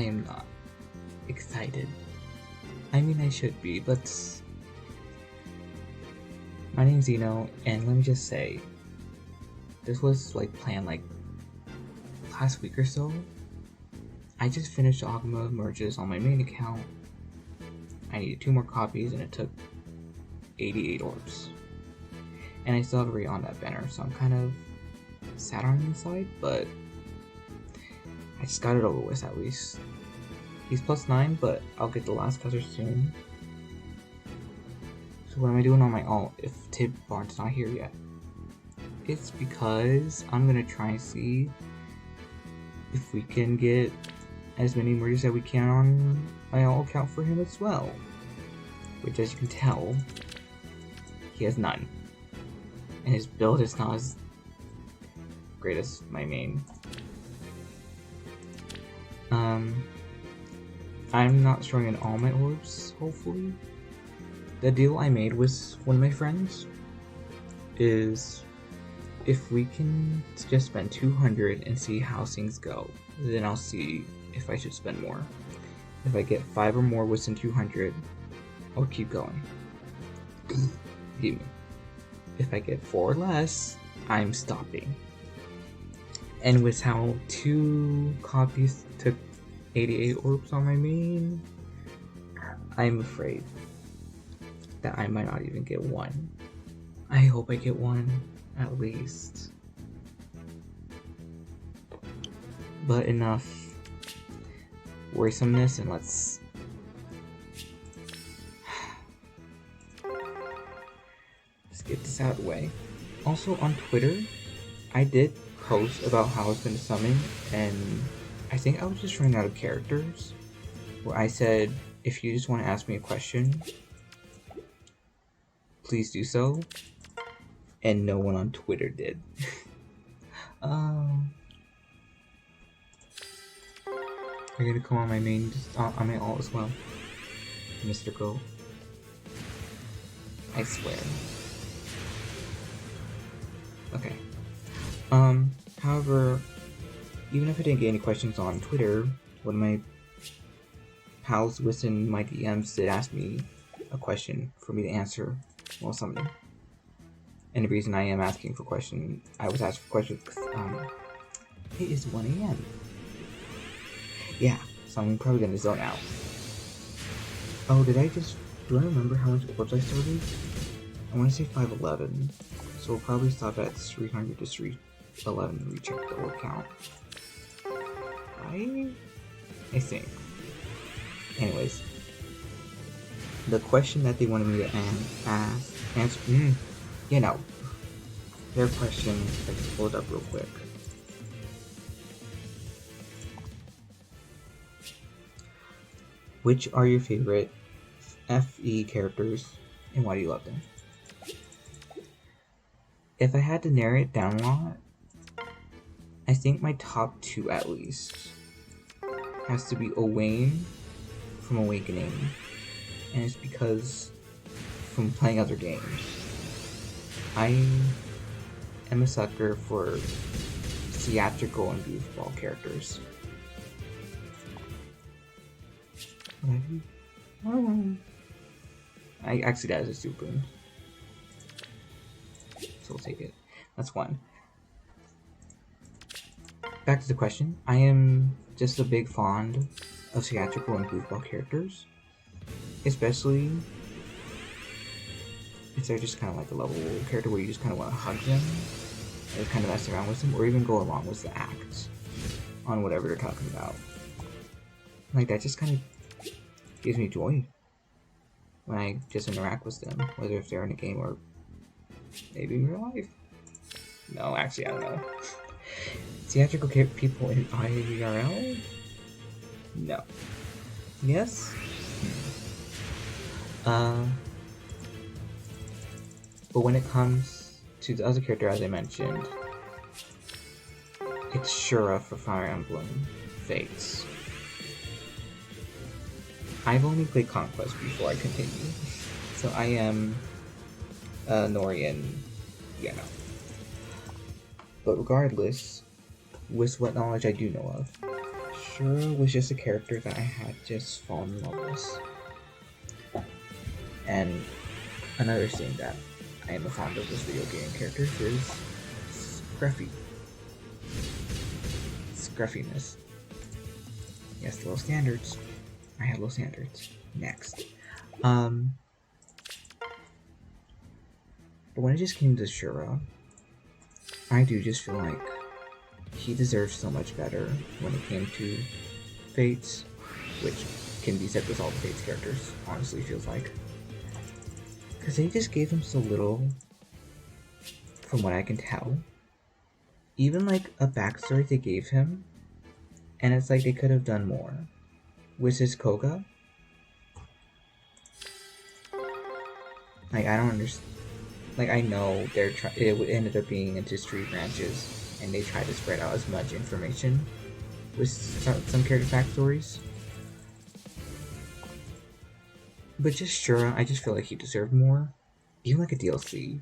am not excited. I mean, I should be, but my name's Zeno, and let me just say, this was like planned like last week or so. I just finished Ogma merges on my main account. I needed 2 more copies, and it took 88 orbs. And I still have a rate on that banner, so I'm kind of sad on the inside, but I just got it over with at least. He's +9, but I'll get the last puzzle soon. So what am I doing on my alt if Tibarn's not here yet? It's because I'm gonna try and see if we can get as many merges that we can on my alt account for him as well. Which, as you can tell, he has none. And his build is not as great as my main. I'm not showing in all my orbs, hopefully. The deal I made with one of my friends is if we can just spend 200 and see how things go, then I'll see if I should spend more. If I get 5 or more within 200, I'll keep going. If I get 4 or less, I'm stopping. And with how 2 copies took 88 orbs on my main, I'm afraid that I might not even get 1. I hope I get 1 at least. But enough worrisomeness, and let's get this out of the way. Also on Twitter, I did post about how I was going to summon, and I think I was just running out of characters, where I said, if you just want to ask me a question, please do so, and no one on Twitter did. You're gonna come on my main, on my alt as well, Mr. Go. I swear. Okay. However, even if I didn't get any questions on Twitter, one of my pals within my DMs did ask me a question for me to answer while summoning. And the reason I am asking for questions, I was asked for questions because it is 1 AM. Yeah, so I'm probably gonna zone out. Oh, do I remember how much orbs I started? I want to say 511. So we'll probably stop at 300 to 311 and recheck the orb count. I think. Anyways, the question that they wanted me to answer, their question, I just pulled it up real quick. Which are your favorite FE characters, and why do you love them? If I had to narrow it down a lot, I think my top 2 at least has to be Owain from Awakening, and it's because from playing other games. I am a sucker for theatrical and goofball characters. I actually, that is a super. So we'll take it. That's 1. Back to the question. I am just a big fond of theatrical and goofball characters. Especially if they're just kind of like a level character where you just kind of want to hug them, or kind of mess around with them, or even go along with the act on whatever they're talking about. Like, that just kind of gives me joy when I just interact with them, whether if they're in a game or maybe in real life. No, actually, I don't know. Theatrical people in IRL? No. Yes? But when it comes to the other character, as I mentioned, it's Shura for Fire Emblem Fates. I've only played Conquest before I continue, so I am Nori and Zeno. But regardless, with what knowledge I do know of, Shura was just a character that I had just fallen in love with. And another thing that I am a fond of this video game characters is Scruffy. Scruffiness. Yes, low standards. I had low standards. Next. But when it just came to Shura, I do just feel like he deserves so much better when it came to Fates, which can be said with all the Fates characters, honestly feels like. Because they just gave him so little, from what I can tell. Even like a backstory they gave him, and it's like they could have done more. With his Koga, like I don't understand. Like I know it ended up being into 3 branches, and they tried to spread out as much information with some character backstories. But just Shura, I just feel like he deserved more. Even like a DLC.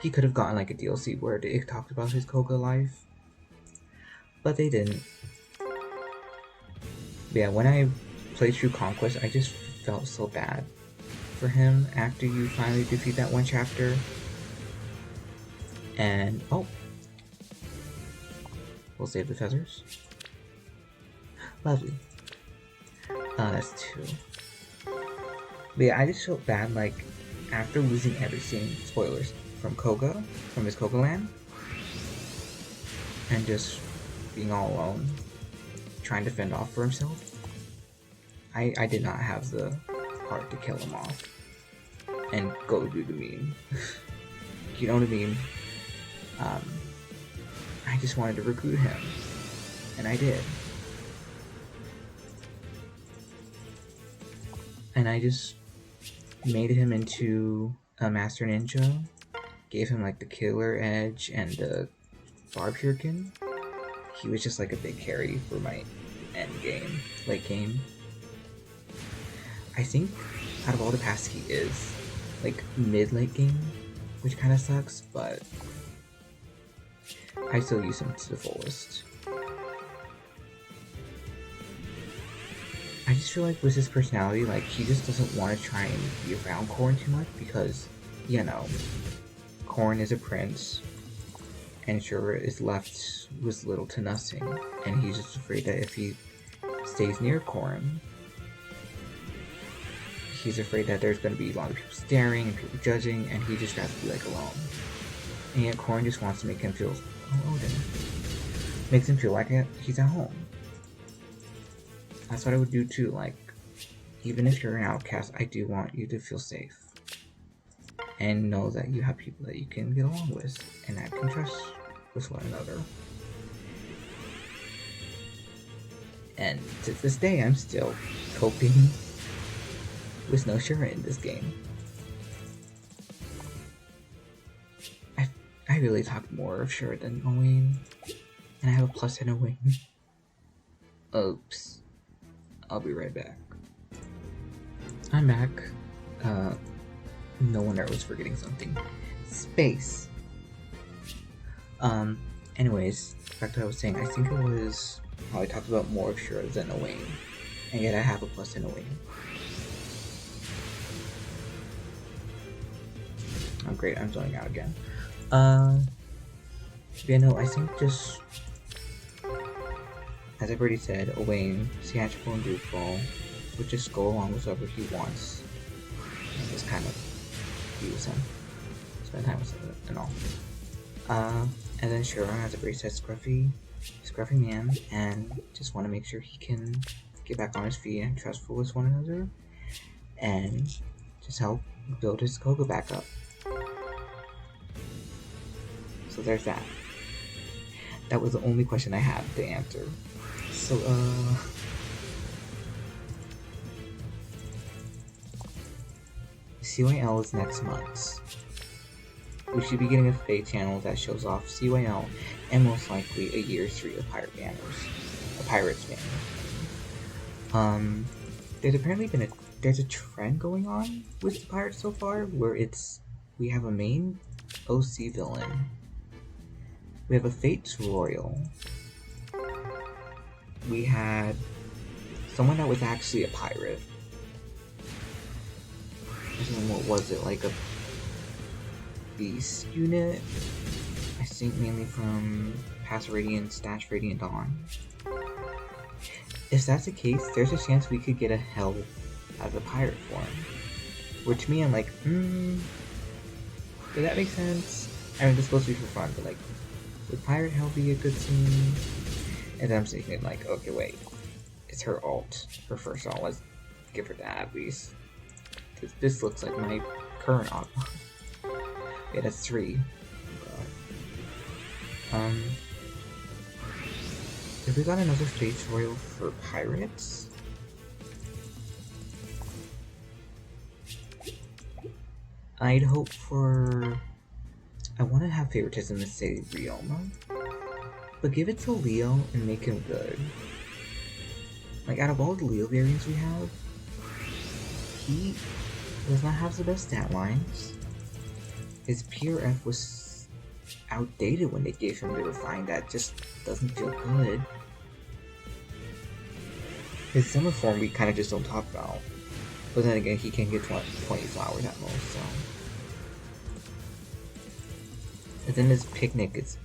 He could have gotten like a DLC where they talked about his Koga life. But they didn't. But yeah, when I played through Conquest, I just felt so bad for him after you finally defeat that one chapter. And, oh. We'll save the feathers. Lovely. That's 2. But yeah, I just felt bad, like, after losing everything, spoilers, from Koga, from his Koga land, and just being all alone, trying to fend off for himself, I did not have the heart to kill him off, and go do the meme. You know what I mean? I just wanted to recruit him, and I did. And I just made him into a Master Ninja, gave him like the Killer Edge and the Barb Shuriken. He was just like a big carry for my end game, late game. I think out of all the paths he is like mid-late game, which kind of sucks, but I still use him to the fullest. I just feel like with his personality, like he just doesn't want to try and be around Corrin too much because, you know, Corrin is a prince and Shura is left with little to nothing, and he's just afraid that if he stays near Corrin, he's afraid that there's going to be a lot of people staring and people judging, and he just has to be like alone. And yet Corrin just wants to make him feel, makes him feel like he's at home. That's what I would do too, like, even if you're an outcast, I do want you to feel safe. And know that you have people that you can get along with, and that can trust with one another. And to this day, I'm still coping with no Shura in this game. I really talked more of Shura than Owain, and I have a plus in Owain. Oops. I'll be right back. I'm back. No wonder I was forgetting something. Space. Anyways, back to what I was saying. I think it was how I talked about more of Shura than Owain, and yet I have a plus in Owain. Oh great, I'm zoning out again. Yeah, no, I think just, as I've already said, Owain, theatrical and goofball, would just go along with whatever he wants, and just kind of use him, spend time with him and all. And then Shura, as I've already said, scruffy man, and just want to make sure he can get back on his feet and trustful with one another, and just help build his Koga back up. So there's that. That was the only question I had to answer. So, CYL is next month. We should be getting a Fate channel that shows off CYL and most likely a year 3 of Pirate banners. A Pirates banner. There's apparently been there's a trend going on with the Pirates so far where we have a main OC villain. We have a Fates Royal. we had someone that was actually a pirate. What was it, like a beast unit? I think mainly from Past Radiant / Radiant Dawn. If that's the case, there's a chance we could get a hell as a pirate form. Which to me, I'm like, does that make sense? I mean, this is supposed to be for fun, but like, would pirate hell be a good scene? And then I'm thinking like, okay, wait, it's her ult, her first ult. Let's give her that at least. This looks like my current Ogma. Yeah, that's 3. Oh god. If we got another stage royal for pirates, I'd hope for. I want to have favoritism to say Ryoma, but give it to Leo and make him good. Like, out of all the Leo variants we have, he does not have the best stat lines. His PRF was outdated when they gave him the refine. That just doesn't feel good. His summer form we kind of just don't talk about. But then again, he can get 20 flowers at most, so. And then his picnic is.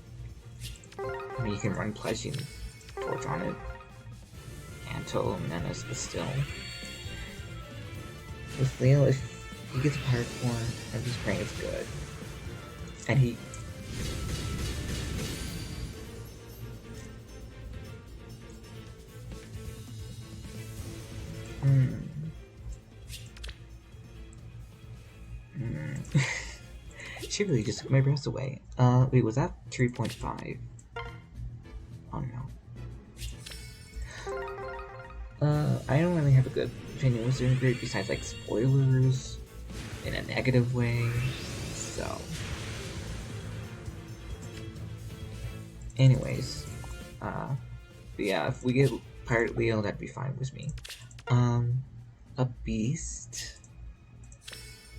I mean, you can run Pledging Torch on it. Canto, Menace, but still. With Leo, if he gets a pirate form, I'm just praying it's good. And he. She really just took my breath away. Wait, was that 3.5? Oh no. I don't really have a good opinion. Was there great besides like spoilers in a negative way? So. Anyways, but yeah, if we get Pirate Leo, that'd be fine with me. A beast.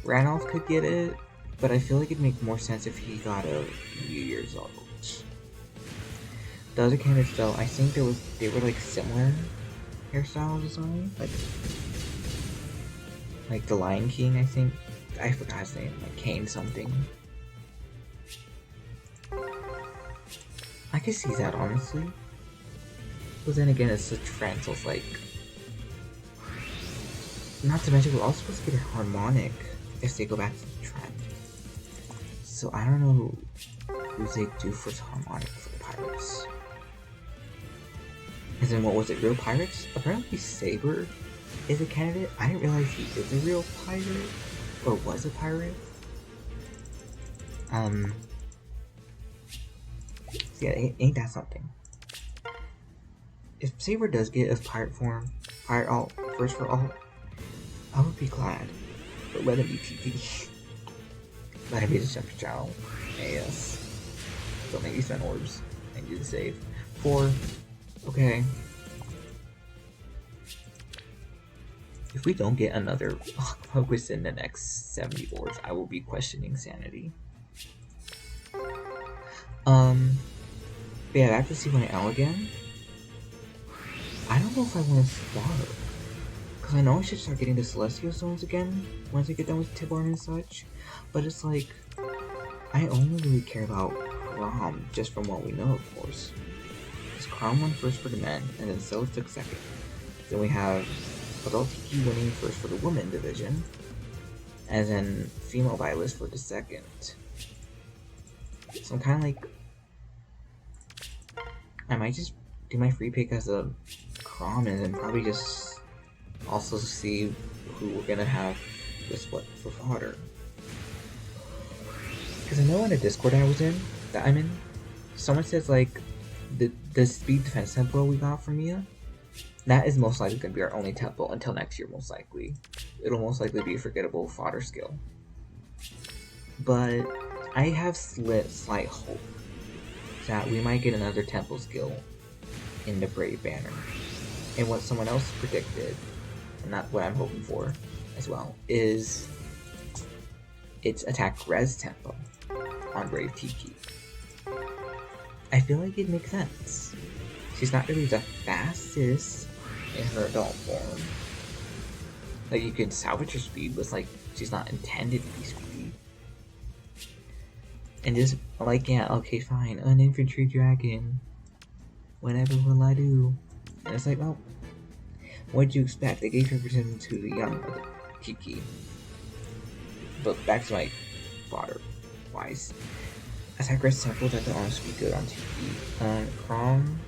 Ranulph could get it, but I feel like it'd make more sense if he got a New Year's ult. The other candidates though, I think they were like similar hairstyles or something. Like the Lion King, I think. I forgot his name, like Kane something. I could see that honestly. But then again, it's a trend, so it's like. Not to mention, we're also supposed to get a harmonic if they go back to the trend. So I don't know who they do for harmonic for the pirates. And then what was it, real pirates? Apparently Saber is a candidate. I didn't realize he is a real pirate. Or was a pirate. So yeah, ain't that something? If Saber does get a pirate form, pirate alt, first for alt, I would be glad. But let it be TP. Let it be the Shepherd Child. AS. Don't make me send orbs. And do the save. 4. Okay. If we don't get another Ogma within the next 70 orbs, I will be questioning sanity. But yeah, I have to see my L again. I don't know if I want to start. Because I know I should start getting the Celestial Stones again once I get done with Tibarn and such. But it's like, I only really care about Chrom, just from what we know, of course. Because Chrom won first for the men, and then Celes took second. Then we have Adult Tiki winning first for the women division, and then Female Violet for the second. So I'm kind of like, I might just do my free pick as a Chrom, and then probably just also see who we're gonna have with what for fodder. Because I know in a Discord I'm in, someone says like the speed defense tempo we got from Mia, that is most likely going to be our only tempo until next year, most likely. It'll most likely be a forgettable fodder skill. But I have slight hope that we might get another tempo skill in the Brave Banner. And what someone else predicted, and that's what I'm hoping for as well, is its attack res tempo on Brave Tiki. I feel like it makes sense. she's not really the fastest in her adult form. Like, you can salvage her speed, but it's like, she's not intended to be speedy. And just, like, yeah, okay, fine, an infantry dragon. Whatever will I do? And it's like, well, what'd you expect? They gave her to the young Kiki. But back to my fodder-wise. Attack rest sample that the arms be good on TV. Crom,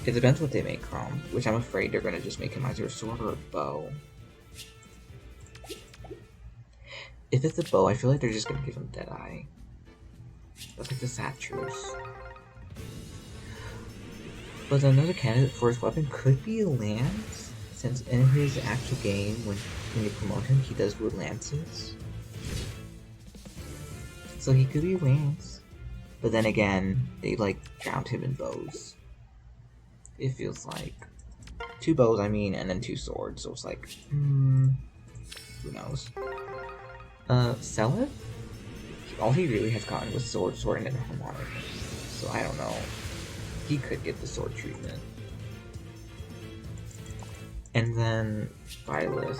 it depends what they make Crom, which I'm afraid they're gonna just make him either a sword or a bow. If it's a bow, I feel like they're just gonna give him Deadeye. That's like the sad truth. But another candidate for his weapon could be a lance, since in his actual game, when you promote him, he does wield lances. So he could be Lance. But then again, they like drowned him in bows. It feels like 2 bows, I mean, and then 2 swords. So it's like, who knows? Sell it? All he really has gotten was sword, and then harmonic. So I don't know. He could get the sword treatment. And then Violet.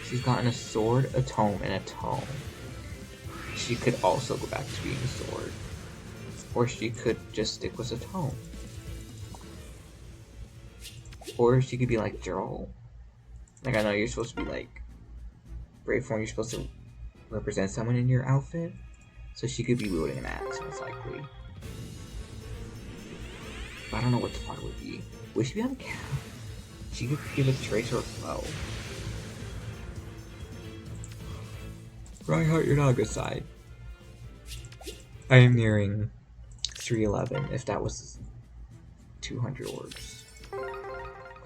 She's gotten a sword, a tome, and a tome. She could also go back to being a sword. Or she could just stick with a tome. Or she could be like Joel. Like, I know you're supposed to be like Brave Form, you're supposed to represent someone in your outfit. So she could be wielding an axe, most likely. But I don't know what the fodder would be. Would she be on a cap? She could give a trace or a flow. Reinhardt, you're not a good side. I am nearing 311, if that was 200 orbs.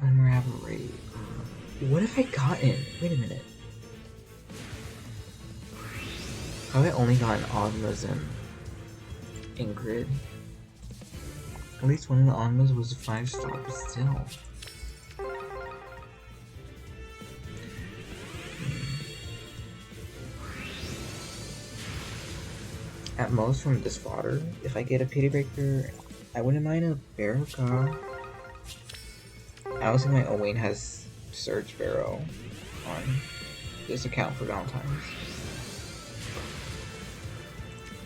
Unravel rate. What have I gotten? Wait a minute. Have I only gotten Ogmas and Ingrid? At least one of the Ogmas was a 5-star, but still. At most from this fodder, if I get a pity breaker, I wouldn't mind a Barrow. I also think my Owain has Surge Barrow on this account for Valentine's.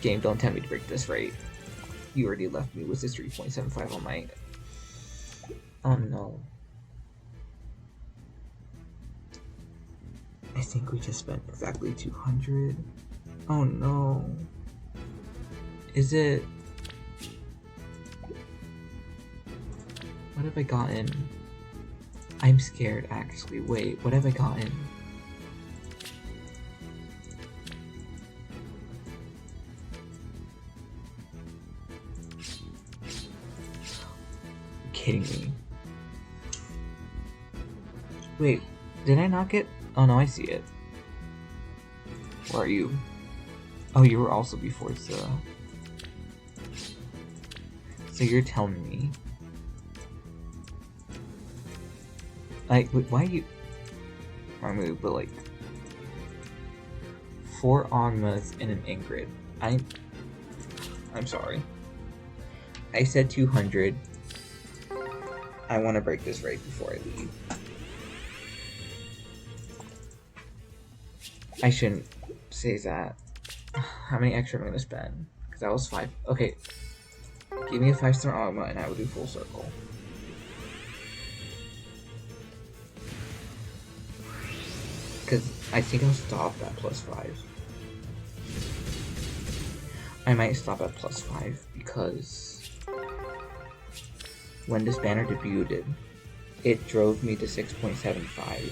Game, don't tempt me to break this rate. You already left me with this 3.75 on my... Oh no. I think we just spent exactly 200. Oh no. Is it... What have I gotten? I'm scared, actually. Wait, what have I gotten? You're kidding me. Wait, did I not get... Oh no, I see it. Where are you? Oh, you were also before the... So you're telling me... Like, why you... Wrong move, but like... 4 Ogmas and an Ingrid. I'm sorry. I said 200. I want to break this rate before I leave. I shouldn't say that. How many extra am I going to spend? Because that was 5. Okay. Give me a 5-star Ogma and I will do full circle. Because I think I'll stop at +5. I might stop at +5 because when this banner debuted, it drove me to 6.75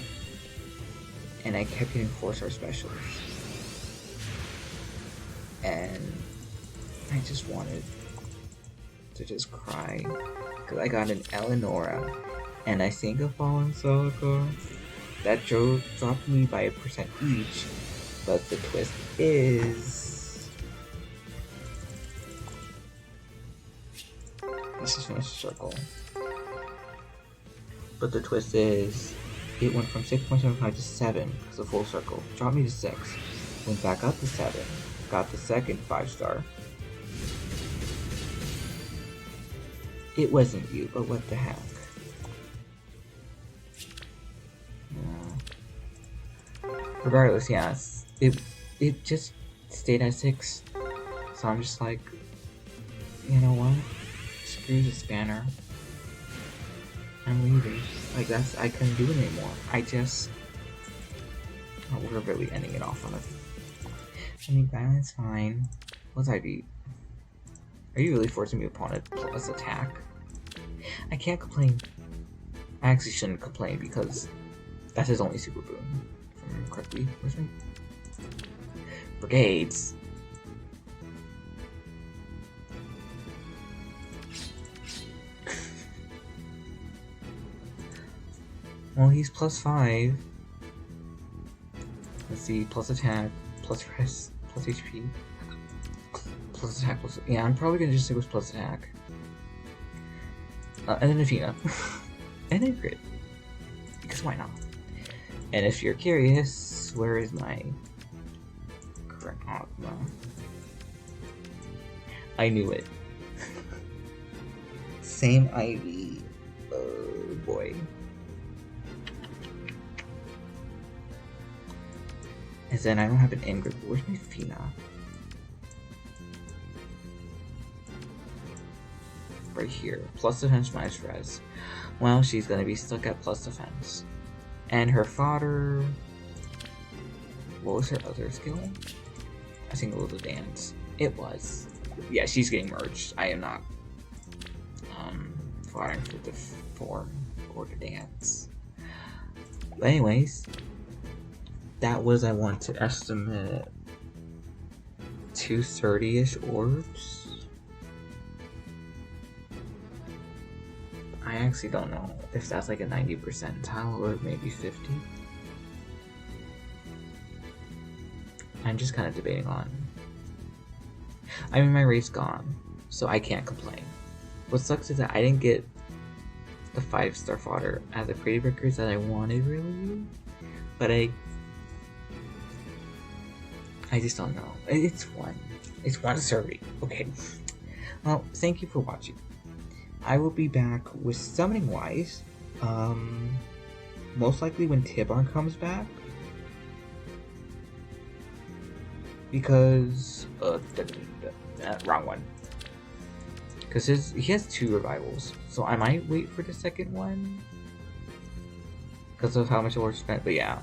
and I kept getting 4-star specialists. And I just wanted to just cry because I got an Eleonora and I think a Fallen Silica. That dropped me by 1% each, but the twist is... Let's just finish the circle. But the twist is, it went from 6.75 to 7 because of full circle. Dropped me to 6, went back up to 7, got the second 5-star. It wasn't you, but what the heck. Yeah. Regardless, yes, it just stayed at 6. So I'm just like, you know what? Screw this banner. I'm leaving. Like, I couldn't do it anymore. Oh, we're really ending it off on it. I mean, balance fine. What's I beat? Are you really forcing me upon it plus attack? I can't complain. I actually shouldn't complain because that's his only super boon. If I remember correctly. Where's my brigades? Well, he's plus 5. Let's see, plus attack, plus rest, plus HP, plus attack, plus... Yeah, I'm probably gonna just stick with plus attack. And then Athena. And then crit. Because why not? And if you're curious, where is my correct Ogma? I knew it. Same IV. Oh boy. And then I don't have an Ingrid. Where's my Fina? Right here. Plus defense minus res. Well, she's gonna be stuck at plus defense. And her fodder... What was her other skill? I think it was the dance. It was. Yeah, she's getting merged. I am not foddering for the form or the dance. But anyways, that was, I want to estimate 230-ish orbs. I actually don't know if that's like a 90 percentile or maybe 50. I'm just kind of debating on. I mean, my rate's gone, so I can't complain. What sucks is that I didn't get the 5-star fodder as the pretty breakers that I wanted really, but I just don't know. It's fun. It's 130. Okay. Well, thank you for watching. I will be back with summoning wise. Most likely when Tibarn comes back. Because wrong one. Because he has 2 revivals. So I might wait for the second one. Because of how much I spent, but yeah.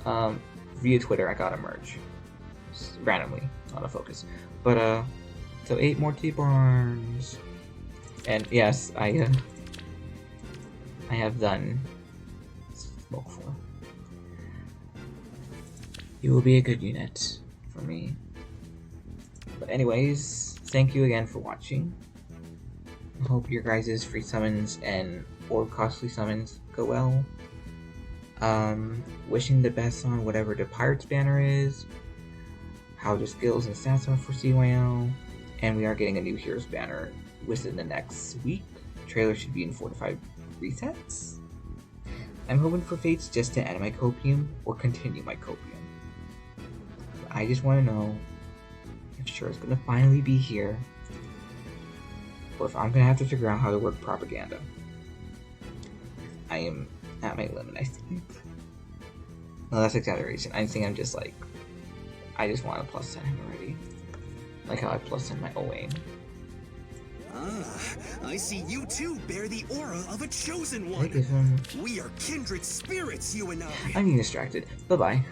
Via Twitter, I got a merge. Just randomly, not a focus. But, so 8 more Tibarns. And yes, I have done smoke for. You will be a good unit for me. But anyways, thank you again for watching. I hope your guys' free summons and or costly summons go well. Wishing the best on whatever the Pirates banner is, how the skills and stats are for CYL, and we are getting a new Heroes banner within the next week. The trailer should be in 4 to 5 resets. I'm hoping for Fates just to end my copium or continue my copium. I just want to know if Shura's going to finally be here, or if I'm going to have to figure out how to work propaganda. I am at my limit, I think. No, that's exaggeration. I think I'm just like, I just want to plus 10 him already. Like how I plus 10 my Owain. Ah, I see you too bear the aura of a chosen I one. give him... We are kindred spirits, you and I. I'm being distracted. Bye-bye.